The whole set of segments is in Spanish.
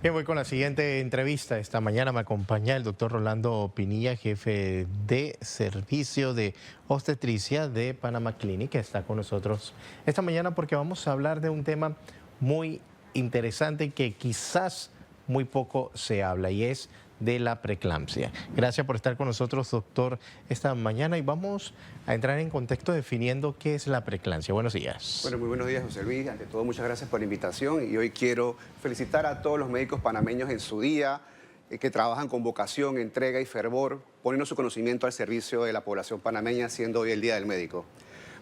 Bien, voy con la siguiente entrevista. Esta mañana me acompaña el doctor Rolando Pinilla, jefe de servicio de obstetricia de Panama Clinic, que está con nosotros esta mañana porque vamos a hablar de un tema muy interesante que quizás muy poco se habla y es de la preeclampsia. Gracias por estar con nosotros, doctor, esta mañana y vamos a entrar en contexto definiendo qué es la preeclampsia. Buenos días. Bueno, muy buenos días, José Luis. Ante todo, muchas gracias por la invitación y hoy quiero felicitar a todos los médicos panameños en su día, que trabajan con vocación, entrega y fervor, poniendo su conocimiento al servicio de la población panameña, siendo hoy el Día del Médico.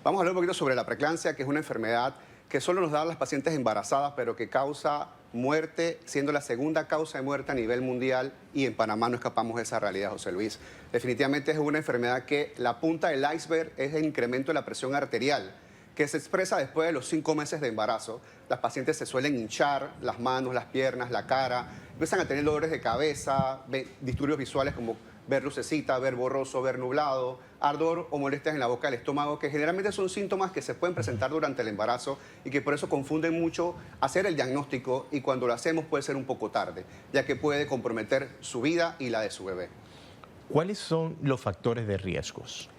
Vamos a hablar un poquito sobre la preeclampsia, que es una enfermedad que solo nos da las pacientes embarazadas, pero que causa muerte, siendo la segunda causa de muerte a nivel mundial, y en Panamá no escapamos de esa realidad, José Luis. Definitivamente es una enfermedad que la punta del iceberg es el incremento de la presión arterial, que se expresa después de los 5 meses de embarazo. Las pacientes se suelen hinchar las manos, las piernas, la cara, empiezan a tener dolores de cabeza, disturbios visuales como ver lucecita, ver borroso, ver nublado, ardor o molestias en la boca del estómago, que generalmente son síntomas que se pueden presentar durante el embarazo y que por eso confunden mucho hacer el diagnóstico, y cuando lo hacemos puede ser un poco tarde, ya que puede comprometer su vida y la de su bebé. ¿Cuáles son los factores de riesgos?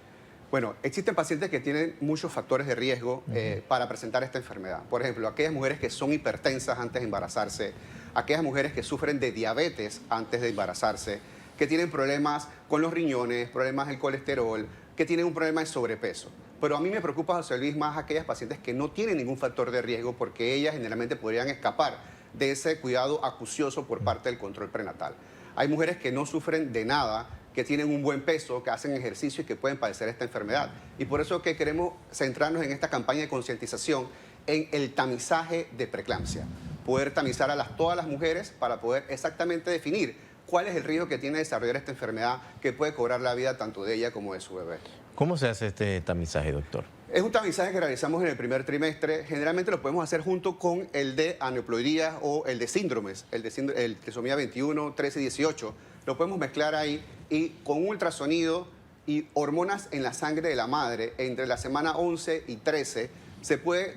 Bueno, existen pacientes que tienen muchos factores de riesgo para presentar esta enfermedad. Por ejemplo, aquellas mujeres que son hipertensas antes de embarazarse, aquellas mujeres que sufren de diabetes antes de embarazarse, que tienen problemas con los riñones, problemas del colesterol, que tienen un problema de sobrepeso. Pero a mí me preocupa, José Luis, más aquellas pacientes que no tienen ningún factor de riesgo, porque ellas generalmente podrían escapar de ese cuidado acucioso por parte del control prenatal. Hay mujeres que no sufren de nada, que tienen un buen peso, que hacen ejercicio y que pueden padecer esta enfermedad. Y por eso que queremos centrarnos en esta campaña de concientización en el tamizaje de preeclampsia. Poder tamizar a todas las mujeres para poder exactamente definir cuál es el riesgo que tiene de desarrollar esta enfermedad, que puede cobrar la vida tanto de ella como de su bebé. ¿Cómo se hace este tamizaje, doctor? Es un tamizaje que realizamos en el primer trimestre. Generalmente lo podemos hacer junto con el de aneuploidías o el de síndromes, el trisomía 21, 13 y 18. Lo podemos mezclar ahí y con un ultrasonido y hormonas en la sangre de la madre entre la semana 11 y 13 se puede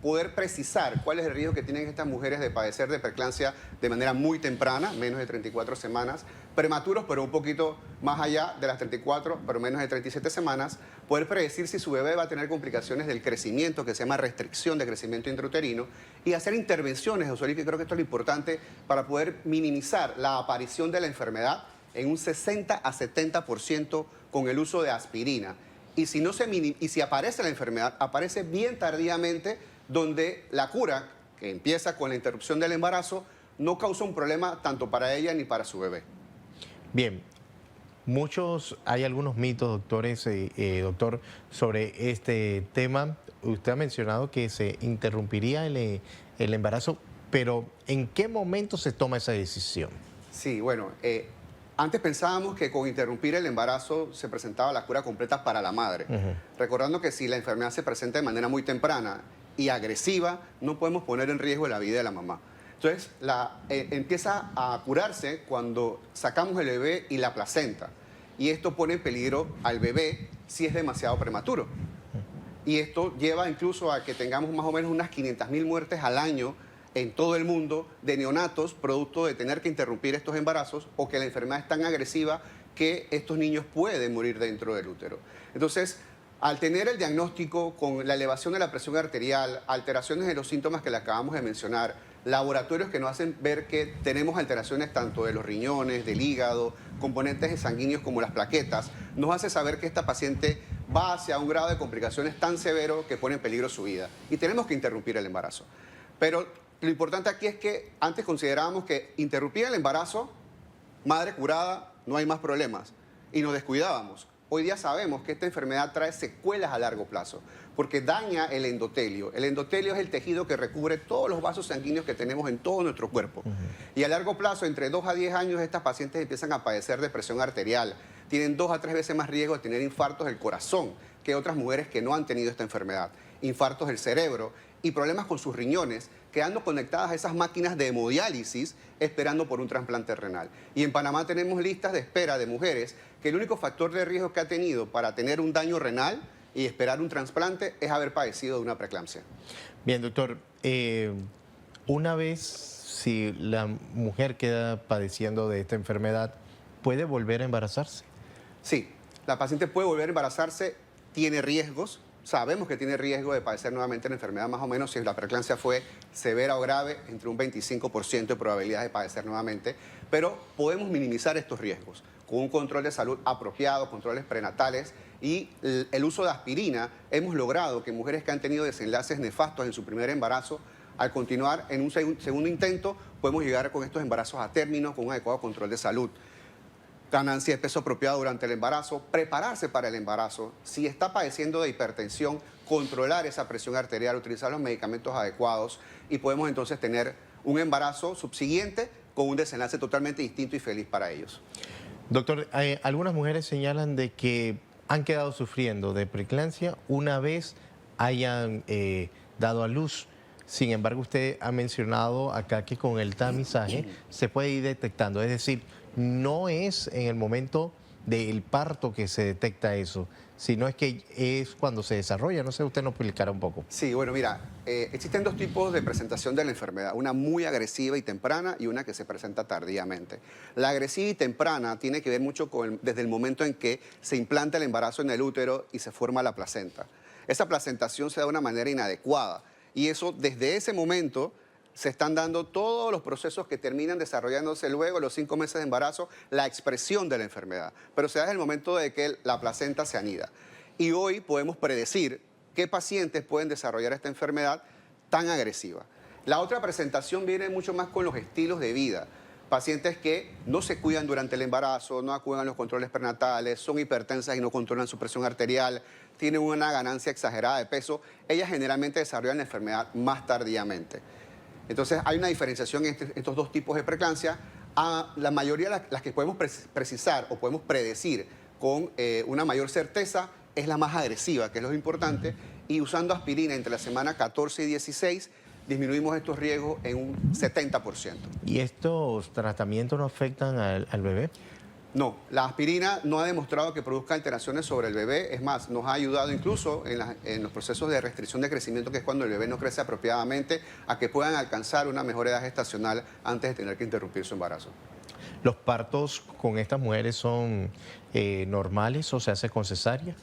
poder precisar cuál es el riesgo que tienen estas mujeres de padecer de preeclampsia de manera muy temprana, menos de 34 semanas, prematuros, pero un poquito más allá de las 34, pero menos de 37 semanas, poder predecir si su bebé va a tener complicaciones del crecimiento, que se llama restricción de crecimiento intrauterino, y hacer intervenciones, José Luis, que creo que esto es lo importante, para poder minimizar la aparición de la enfermedad en un 60 a 70% con el uso de aspirina. Y si aparece la enfermedad, aparece bien tardíamente, donde la cura, que empieza con la interrupción del embarazo, no causa un problema tanto para ella ni para su bebé. Bien, hay algunos mitos, doctor, sobre este tema. Usted ha mencionado que se interrumpiría el embarazo, pero ¿en qué momento se toma esa decisión? Sí, bueno, antes pensábamos que con interrumpir el embarazo se presentaba la cura completa para la madre. Recordando que si la enfermedad se presenta de manera muy temprana y agresiva, no podemos poner en riesgo la vida de la mamá. Entonces, empieza a curarse cuando sacamos el bebé y la placenta. Y esto pone en peligro al bebé si es demasiado prematuro. Y esto lleva incluso a que tengamos más o menos unas 500.000 muertes al año en todo el mundo de neonatos, producto de tener que interrumpir estos embarazos, o que la enfermedad es tan agresiva que estos niños pueden morir dentro del útero. Entonces, al tener el diagnóstico con la elevación de la presión arterial, alteraciones en los síntomas que le acabamos de mencionar, laboratorios que nos hacen ver que tenemos alteraciones tanto de los riñones, del hígado, componentes sanguíneos como las plaquetas, nos hace saber que esta paciente va hacia un grado de complicaciones tan severo que pone en peligro su vida y tenemos que interrumpir el embarazo. Pero lo importante aquí es que antes considerábamos que interrumpir el embarazo, madre curada, no hay más problemas, y nos descuidábamos. Hoy día sabemos que esta enfermedad trae secuelas a largo plazo, porque daña el endotelio. El endotelio es el tejido que recubre todos los vasos sanguíneos que tenemos en todo nuestro cuerpo. Y a largo plazo, entre 2 a 10 años, estas pacientes empiezan a padecer de presión arterial. Tienen 2 a 3 veces más riesgo de tener infartos del corazón que otras mujeres que no han tenido esta enfermedad. Infartos del cerebro y problemas con sus riñones, quedando conectadas a esas máquinas de hemodiálisis esperando por un trasplante renal. Y en Panamá tenemos listas de espera de mujeres que el único factor de riesgo que ha tenido para tener un daño renal y esperar un trasplante es haber padecido de una preeclampsia. Bien, doctor, una vez si la mujer queda padeciendo de esta enfermedad, ¿puede volver a embarazarse? Sí, la paciente puede volver a embarazarse, tiene riesgos. Sabemos que tiene riesgo de padecer nuevamente la enfermedad, más o menos si la preeclampsia fue severa o grave, entre un 25% de probabilidad de padecer nuevamente, pero podemos minimizar estos riesgos con un control de salud apropiado, controles prenatales y el uso de aspirina. Hemos logrado que mujeres que han tenido desenlaces nefastos en su primer embarazo, al continuar en un segundo intento, podemos llegar con estos embarazos a término con un adecuado control de salud. Ganancia de peso apropiado durante el embarazo, prepararse para el embarazo, si está padeciendo de hipertensión, controlar esa presión arterial, utilizar los medicamentos adecuados y podemos entonces tener un embarazo subsiguiente con un desenlace totalmente distinto y feliz para ellos. Doctor, algunas mujeres señalan de que han quedado sufriendo de preeclampsia una vez hayan dado a luz. Sin embargo, usted ha mencionado acá que con el tamizaje se puede ir detectando, es decir, no es en el momento del parto que se detecta eso, sino es que es cuando se desarrolla. No sé, usted nos explicará un poco. Sí, bueno, mira, existen dos tipos de presentación de la enfermedad, una muy agresiva y temprana y una que se presenta tardíamente. La agresiva y temprana tiene que ver mucho desde el momento en que se implanta el embarazo en el útero y se forma la placenta. Esa placentación se da de una manera inadecuada y eso desde ese momento se están dando todos los procesos que terminan desarrollándose luego, los 5 meses de embarazo, la expresión de la enfermedad. Pero se da desde el momento de que la placenta se anida. Y hoy podemos predecir qué pacientes pueden desarrollar esta enfermedad tan agresiva. La otra presentación viene mucho más con los estilos de vida. Pacientes que no se cuidan durante el embarazo, no acuden a los controles prenatales, son hipertensas y no controlan su presión arterial, tienen una ganancia exagerada de peso, ellas generalmente desarrollan la enfermedad más tardíamente. Entonces hay una diferenciación entre estos dos tipos de preeclampsia. La mayoría, las que podemos precisar o podemos predecir con una mayor certeza, es la más agresiva, que es lo importante, y usando aspirina entre la semana 14 y 16, disminuimos estos riesgos en un 70%. ¿Y estos tratamientos no afectan al bebé? No, la aspirina no ha demostrado que produzca alteraciones sobre el bebé, es más, nos ha ayudado incluso en los procesos de restricción de crecimiento, que es cuando el bebé no crece apropiadamente, a que puedan alcanzar una mejor edad gestacional antes de tener que interrumpir su embarazo. ¿Los partos con estas mujeres son normales o se hace con cesárea?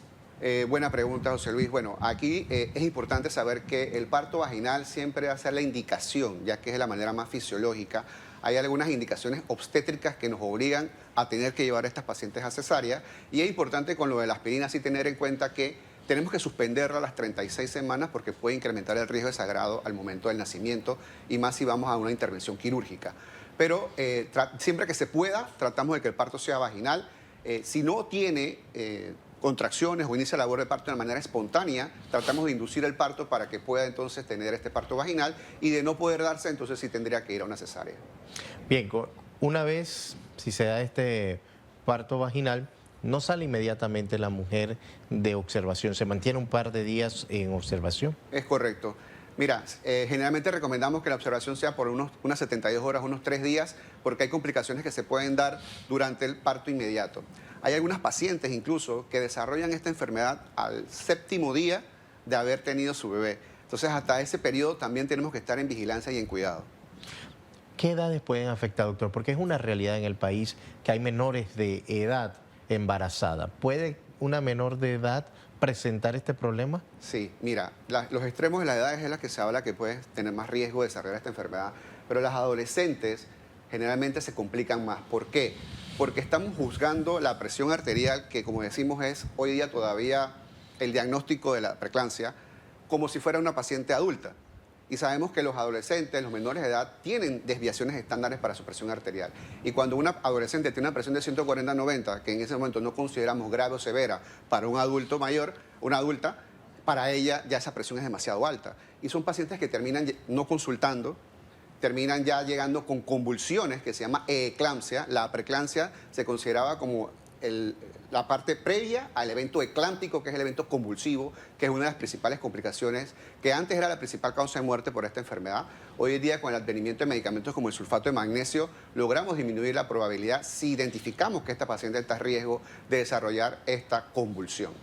Buena pregunta, José Luis. Bueno, aquí es importante saber que el parto vaginal siempre va a ser la indicación, ya que es la manera más fisiológica. Hay algunas indicaciones obstétricas que nos obligan a tener que llevar a estas pacientes a cesárea y es importante con lo de la aspirina sí tener en cuenta que tenemos que suspenderla a las 36 semanas porque puede incrementar el riesgo de sangrado al momento del nacimiento y más si vamos a una intervención quirúrgica. Pero siempre que se pueda, tratamos de que el parto sea vaginal. Si no tiene contracciones o inicia la labor de parto de manera espontánea, tratamos de inducir el parto para que pueda entonces tener este parto vaginal y de no poder darse, entonces sí tendría que ir a una cesárea. Bien, una vez si se da este parto vaginal, no sale inmediatamente la mujer de observación, se mantiene un par de días en observación. Es correcto. Mira, generalmente recomendamos que la observación sea por unas 72 horas, unos 3 días, porque hay complicaciones que se pueden dar durante el parto inmediato. Hay algunas pacientes incluso que desarrollan esta enfermedad al 7º día de haber tenido su bebé. Entonces, hasta ese periodo también tenemos que estar en vigilancia y en cuidado. ¿Qué edades pueden afectar, doctor? Porque es una realidad en el país que hay menores de edad embarazada. ¿Puede una menor de edad presentar este problema? Sí, mira, los extremos de las edades es la que se habla que pueden tener más riesgo de desarrollar esta enfermedad, pero las adolescentes generalmente se complican más. ¿Por qué? Porque estamos juzgando la presión arterial, que como decimos es hoy día todavía el diagnóstico de la preeclampsia, como si fuera una paciente adulta. Y sabemos que los adolescentes, los menores de edad, tienen desviaciones estándares para su presión arterial. Y cuando una adolescente tiene una presión de 140/90, que en ese momento no consideramos grave o severa para un adulto mayor, una adulta, para ella ya esa presión es demasiado alta. Y son pacientes que terminan no consultando, terminan ya llegando con convulsiones, que se llama eclampsia. La preeclampsia se consideraba como la parte previa al evento eclámptico, que es el evento convulsivo, que es una de las principales complicaciones, que antes era la principal causa de muerte por esta enfermedad. Hoy en día, con el advenimiento de medicamentos como el sulfato de magnesio, logramos disminuir la probabilidad si identificamos que esta paciente está en riesgo de desarrollar esta convulsión.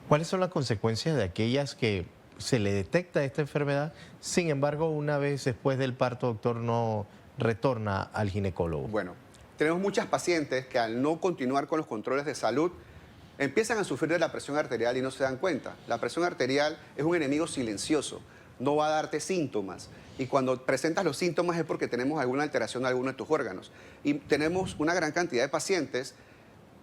¿Cuáles son las consecuencias de aquellas que se le detecta esta enfermedad? Sin embargo, una vez después del parto, doctor, no retorna al ginecólogo? Bueno, tenemos muchas pacientes que al no continuar con los controles de salud empiezan a sufrir de la presión arterial y no se dan cuenta. La presión arterial es un enemigo silencioso, no va a darte síntomas. Y cuando presentas los síntomas es porque tenemos alguna alteración de alguno de tus órganos. Y tenemos una gran cantidad de pacientes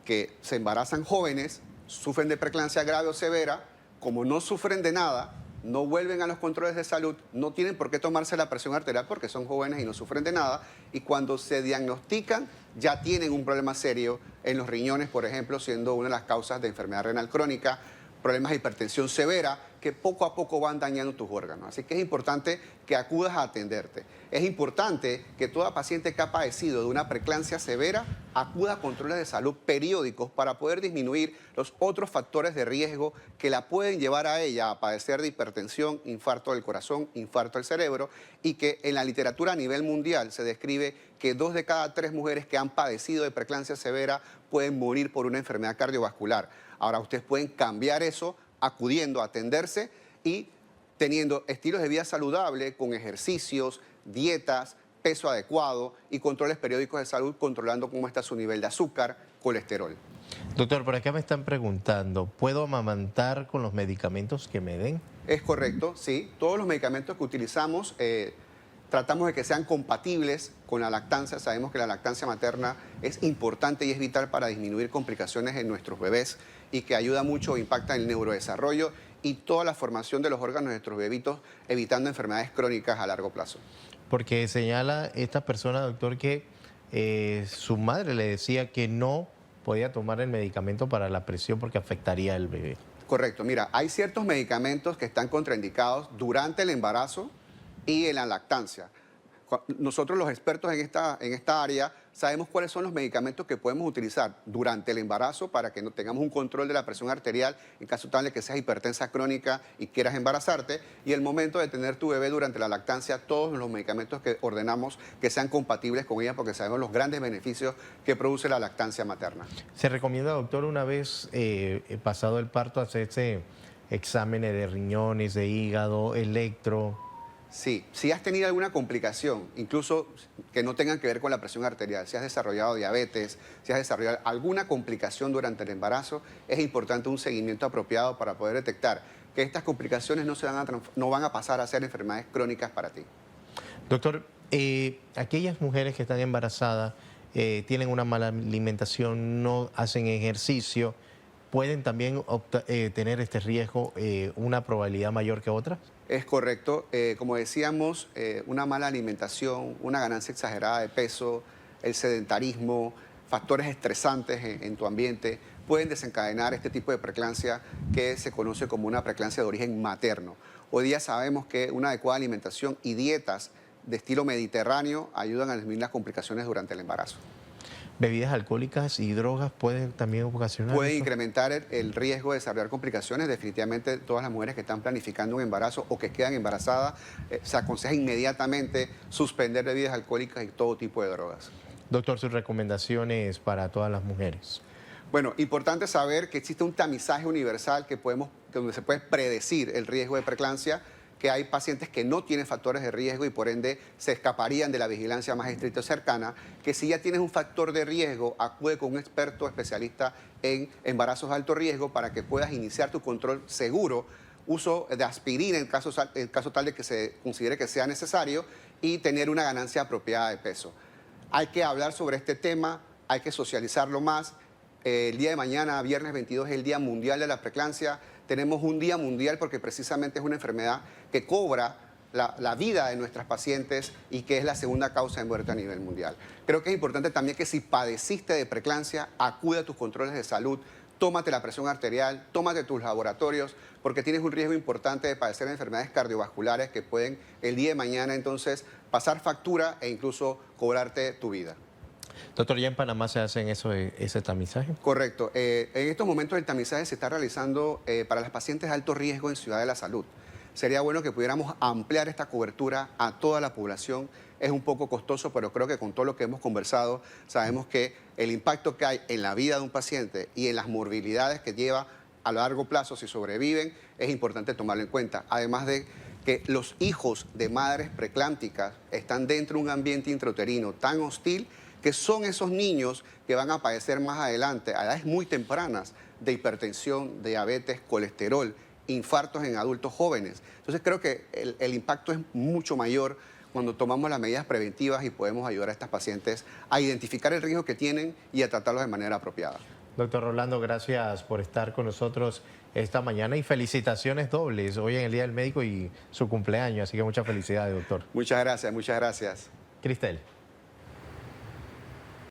que se embarazan jóvenes, sufren de preeclampsia grave o severa, como no sufren de nada, no vuelven a los controles de salud, no tienen por qué tomarse la presión arterial porque son jóvenes y no sufren de nada, y cuando se diagnostican ya tienen un problema serio en los riñones, por ejemplo, siendo una de las causas de enfermedad renal crónica, problemas de hipertensión severa, que poco a poco van dañando tus órganos. Así que es importante que acudas a atenderte. Es importante que toda paciente que ha padecido de una preeclampsia severa acuda a controles de salud periódicos para poder disminuir los otros factores de riesgo que la pueden llevar a ella a padecer de hipertensión, infarto del corazón, infarto del cerebro, y que en la literatura a nivel mundial se describe que 2 de cada 3 mujeres que han padecido de preeclampsia severa pueden morir por una enfermedad cardiovascular. Ahora, ustedes pueden cambiar eso acudiendo a atenderse y teniendo estilos de vida saludable con ejercicios, dietas, peso adecuado y controles periódicos de salud, controlando cómo está su nivel de azúcar, colesterol. Doctor, por acá me están preguntando, ¿puedo amamantar con los medicamentos que me den? Es correcto, sí. Todos los medicamentos que utilizamos tratamos de que sean compatibles con la lactancia. Sabemos que la lactancia materna es importante y es vital para disminuir complicaciones en nuestros bebés y que ayuda mucho, impacta en el neurodesarrollo y toda la formación de los órganos de nuestros bebitos, evitando enfermedades crónicas a largo plazo. Porque señala esta persona, doctor, que su madre le decía que no podía tomar el medicamento para la presión porque afectaría al bebé. Correcto. Mira, hay ciertos medicamentos que están contraindicados durante el embarazo y en la lactancia. Nosotros los expertos en esta área sabemos cuáles son los medicamentos que podemos utilizar durante el embarazo para que tengamos un control de la presión arterial en caso tal de que seas hipertensa crónica y quieras embarazarte, y el momento de tener tu bebé durante la lactancia, todos los medicamentos que ordenamos que sean compatibles con ella porque sabemos los grandes beneficios que produce la lactancia materna. Se recomienda, doctor, una vez pasado el parto, hacerse exámenes de riñones, de hígado, electro. Sí, si has tenido alguna complicación, incluso que no tengan que ver con la presión arterial, si has desarrollado diabetes, si has desarrollado alguna complicación durante el embarazo, es importante un seguimiento apropiado para poder detectar que estas complicaciones no van a pasar a ser enfermedades crónicas para ti. Doctor, aquellas mujeres que están embarazadas, tienen una mala alimentación, no hacen ejercicio, ¿pueden también tener este riesgo, una probabilidad mayor que otras? Es correcto. Como decíamos, una mala alimentación, una ganancia exagerada de peso, el sedentarismo, factores estresantes en tu ambiente pueden desencadenar este tipo de preeclampsia que se conoce como una preeclampsia de origen materno. Hoy día sabemos que una adecuada alimentación y dietas de estilo mediterráneo ayudan a disminuir las complicaciones durante el embarazo. ¿Bebidas alcohólicas y drogas pueden también ocasionar Puede esto? incrementar el riesgo de desarrollar complicaciones. Definitivamente todas las mujeres que están planificando un embarazo o que quedan embarazadas, se aconseja inmediatamente suspender bebidas alcohólicas y todo tipo de drogas. Doctor, sus recomendaciones para todas las mujeres. Bueno, importante saber que existe un tamizaje universal donde se puede predecir el riesgo de preeclampsia, que hay pacientes que no tienen factores de riesgo y por ende se escaparían de la vigilancia más estricta y cercana, que si ya tienes un factor de riesgo, acude con un experto especialista en embarazos de alto riesgo para que puedas iniciar tu control seguro, uso de aspirina en caso tal de que se considere que sea necesario y tener una ganancia apropiada de peso. Hay que hablar sobre este tema, hay que socializarlo más. El día de mañana, viernes 22, es el Día Mundial de la Preeclampsia. Tenemos un día mundial porque precisamente es una enfermedad que cobra la vida de nuestras pacientes y que es la segunda causa de muerte a nivel mundial. Creo que es importante también que si padeciste de preeclampsia, acude a tus controles de salud, tómate la presión arterial, tómate tus laboratorios, porque tienes un riesgo importante de padecer enfermedades cardiovasculares que pueden el día de mañana entonces pasar factura e incluso cobrarte tu vida. Doctor, ¿ya en Panamá se hacen ese tamizaje? Correcto. En estos momentos el tamizaje se está realizando para las pacientes de alto riesgo en Ciudad de la Salud. Sería bueno que pudiéramos ampliar esta cobertura a toda la población. Es un poco costoso, pero creo que con todo lo que hemos conversado, sabemos que el impacto que hay en la vida de un paciente y en las morbilidades que lleva a largo plazo si sobreviven, es importante tomarlo en cuenta. Además de que los hijos de madres preeclámpticas están dentro de un ambiente intrauterino tan hostil que son esos niños que van a padecer más adelante, a edades muy tempranas, de hipertensión, diabetes, colesterol, infartos en adultos jóvenes. Entonces creo que el impacto es mucho mayor cuando tomamos las medidas preventivas y podemos ayudar a estas pacientes a identificar el riesgo que tienen y a tratarlos de manera apropiada. Doctor Rolando, gracias por estar con nosotros esta mañana y felicitaciones dobles hoy en el Día del Médico y su cumpleaños, así que muchas felicidades, doctor. Muchas gracias, muchas gracias. Cristel.